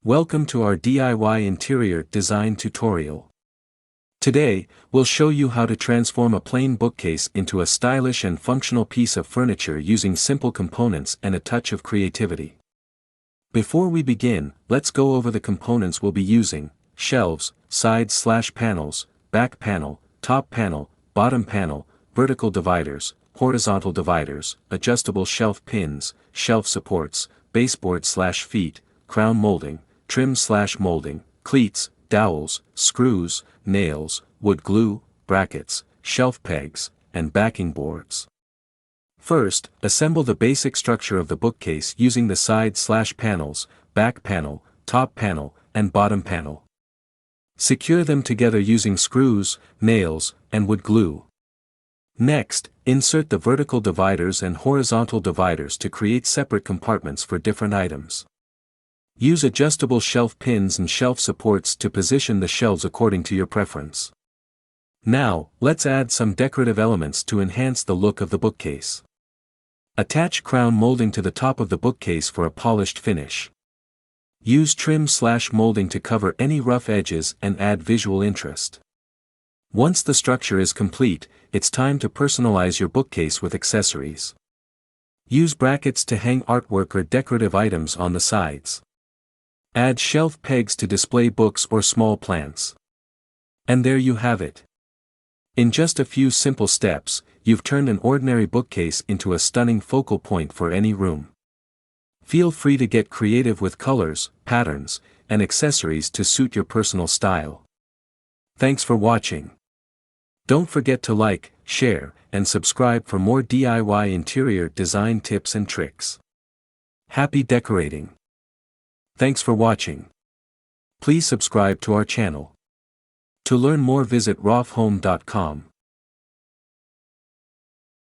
Welcome to our DIY interior design tutorial. Today, we'll show you how to transform a plain bookcase into a stylish and functional piece of furniture using simple components and a touch of creativity. Before we begin, let's go over the components we'll be using: shelves, side/panels, back panel, top panel, bottom panel, vertical dividers, horizontal dividers, adjustable shelf pins, shelf supports, baseboard/feet, crown molding, trim/molding, cleats, dowels, screws, nails, wood glue, brackets, shelf pegs, and backing boards. First, assemble the basic structure of the bookcase using the side/panels, back panel, top panel, and bottom panel. Secure them together using screws, nails, and wood glue. Next, insert the vertical dividers and horizontal dividers to create separate compartments for different items. Use adjustable shelf pins and shelf supports to position the shelves according to your preference. Now, let's add some decorative elements to enhance the look of the bookcase. Attach crown molding to the top of the bookcase for a polished finish. Use trim/molding to cover any rough edges and add visual interest. Once the structure is complete, it's time to personalize your bookcase with accessories. Use brackets to hang artwork or decorative items on the sides. Add shelf pegs to display books or small plants. And there you have it. In just a few simple steps, you've turned an ordinary bookcase into a stunning focal point for any room. Feel free to get creative with colors, patterns, and accessories to suit your personal style. Thanks for watching. Don't forget to like, share, and subscribe for more DIY interior design tips and tricks. Happy decorating! Thanks for watching. Please subscribe to our channel. To learn more, visit rofhome.com.